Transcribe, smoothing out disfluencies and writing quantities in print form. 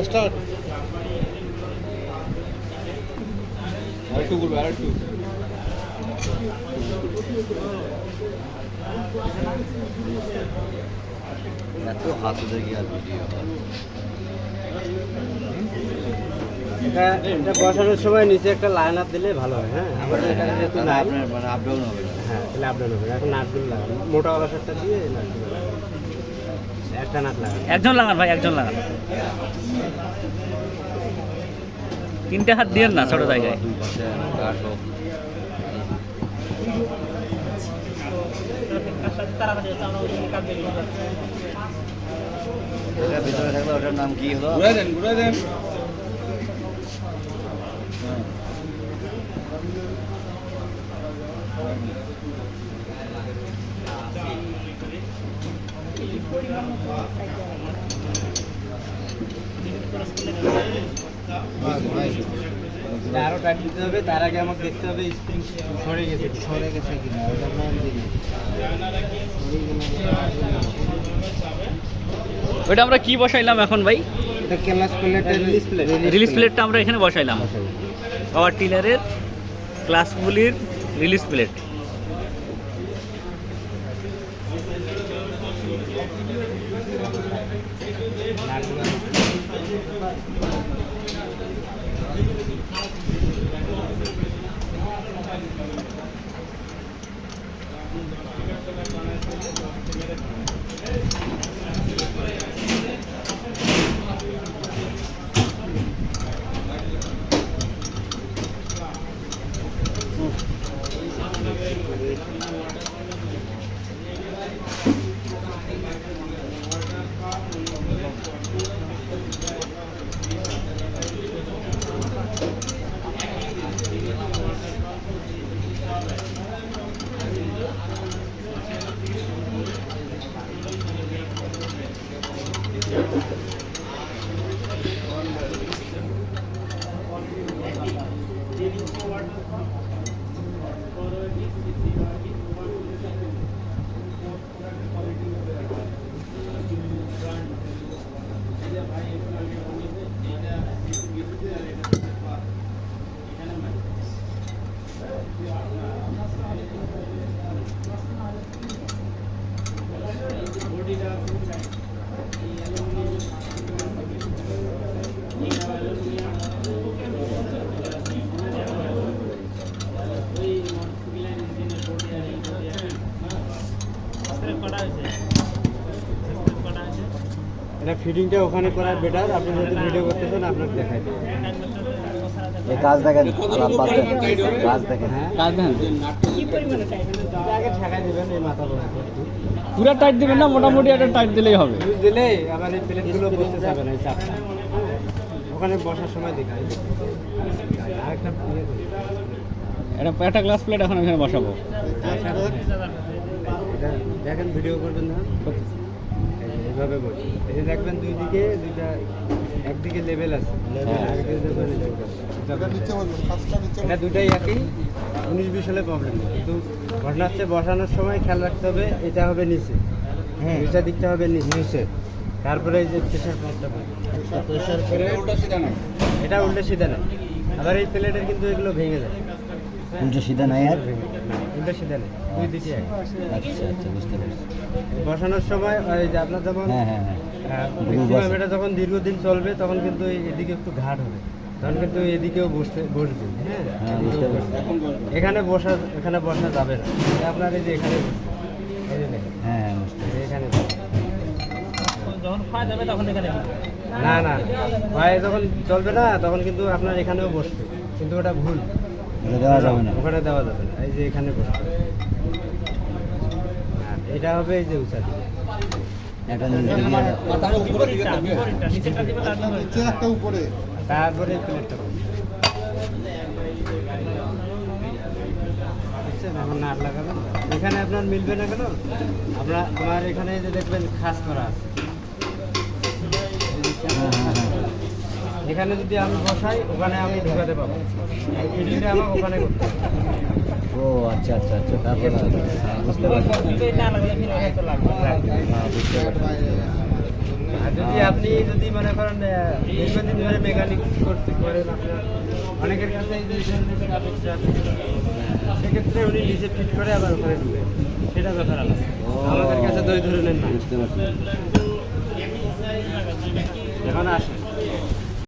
Start আরেকটু করবে আরেকটু এত হাত দেখি আর ভিডিও এটা বসানোর সময় নিচে একটা লাইন আপ দিলে ভালো হয়। হ্যাঁ আমাদের এখানে যেহেতু নাই, আপনার মানে আপ ডাউন হবে না। হ্যাঁ তাহলে আপডাউন হবে। এখন নাটগুলো লাগানো, মোটা ওয়াশারটা দিয়ে নাটগুলো লাগানো, একটা নাট লাগানো। একজন লাগান ভাই, একজন লাগান, তিনটে হাত দিয়ে না ছোট জায়গায়। দুই পাশে কাঠ হোক। এটা ভিতরে থাকলে ওটার নাম কি হলো? ঘুরে দেন ঘুরে দেন আরো টাইট দিতে হবে। তার আগে আমাকে দেখতে হবে স্প্রিং সরে গেছে কিনা, ওটার নাম দিই। ওইটা আমরা কি বসাইলাম এখন ভাই? এটা ক্লাস প্লেটের রিলিজ প্লেটটা আমরা এখানে বসাইলাম, পাওয়ার টিলারের ক্লাসগুলির রিলিজ প্লেট। এটা ফিটিংটা ওখানে করা বেটার। আপনি যদি ভিডিও করতেছেন আপনাকে দেখাই দেবো। এই কাজ দেখেন, আলাপ বাদ দেন, কাজ দেখেন। হ্যাঁ কাজ দেন, আগে ঠেকাই দেবেন এই মাথা বড় পুরো টাইট দিবেন না, মোটামুটি একটা টাইট দিলেই হবে। দিলে আবার এই প্লেটগুলো বসতে যাবে না, এই চাপটা ওখানে বসার সময় দেখাই। আরেকটা এটা একটা গ্লাস প্লেট এখন এখানে বসাবো। এটা দেখেন, ভিডিও করবেন না, এইভাবে বসে এই যে দেখবেন দুই দিকে দুইটা, একদিকে লেভেল আছে, এটা দুটাই একই। 19-20 হলে প্রবলেম নেই, কিন্তু ঘটনা হচ্ছে বসানোর সময় খেয়াল রাখতে হবে এটা হবে নিচে, নিচের দিকটা হবে নিচে। তারপরে এই যে প্রেশার পাম্পটা প্রেশার করে এটা উল্টে সিধা নেই। আবার এই প্লেটের কিন্তু এগুলো ভেঙে যায়। উল্টো সিধা নাই আর? উল্টে সিধা নেই, দুই দিকে এক। আচ্ছা আচ্ছা, বুঝতে পারছি। বসানোর সময় ওই যে আপনার যেমন হ্যাঁ হ্যাঁ হ্যাঁ, ম্যাক্সিমাম এটা যখন দীর্ঘদিন চলবে তখন কিন্তু এদিকে একটু ঘাট হবে, তখন কিন্তু এদিকেও বসবে। হ্যাঁ হ্যাঁ, বুঝতে পারছি। এখানে বসা যাবে না। এটা আপনার এই যে এখানে বসবে, এই যে দেখেন, হ্যাঁ হ্যাঁ, বুঝতে পারছি। এখানে যখন খাওয়া যাবে তখন এখানে না না ভয়ে যখন চলবে না তখন কিন্তু আপনার এখানেও বসবে, কিন্তু ওটা ভুল, এটা দেওয়া যাবে না। ওখানে দেওয়া যাবে না। এই যে এখানে বসবে, হ্যাঁ, এটা হবে এই যে উঁচা দিকে। একটা নিচ দিকে একটা উপরে তারপরে প্লেটটা করবো। বুঝছেন? এখন নাট লাগাবেন, এখানে আপনার মিলবে না কেন, আমার এখানে যে দেখবেন খাস করা আছে, এখানে যদি আমি বসাই ওখানে আমি ঢুকাতে পাবো, ফিটিংটা আমার ওখানে করতে হবে। ও আচ্ছা আচ্ছা আচ্ছা, তারপরে বুঝতে পারছি। হ্যাঁ, বুঝতে পারছি। আর যদি আপনি যদি মনে করেন দীর্ঘদিন ধরে মেকানিক করেন আপনার অনেকের কাছে এই যে অপেক্ষা সেক্ষেত্রে উনি নিচে ফিট করে আবার ওখানে ঢুকে সেটা ব্যাপার আলাদা। আমাদের কাছে দুই ধরনের না। বুঝতে পারছি। এখন আসে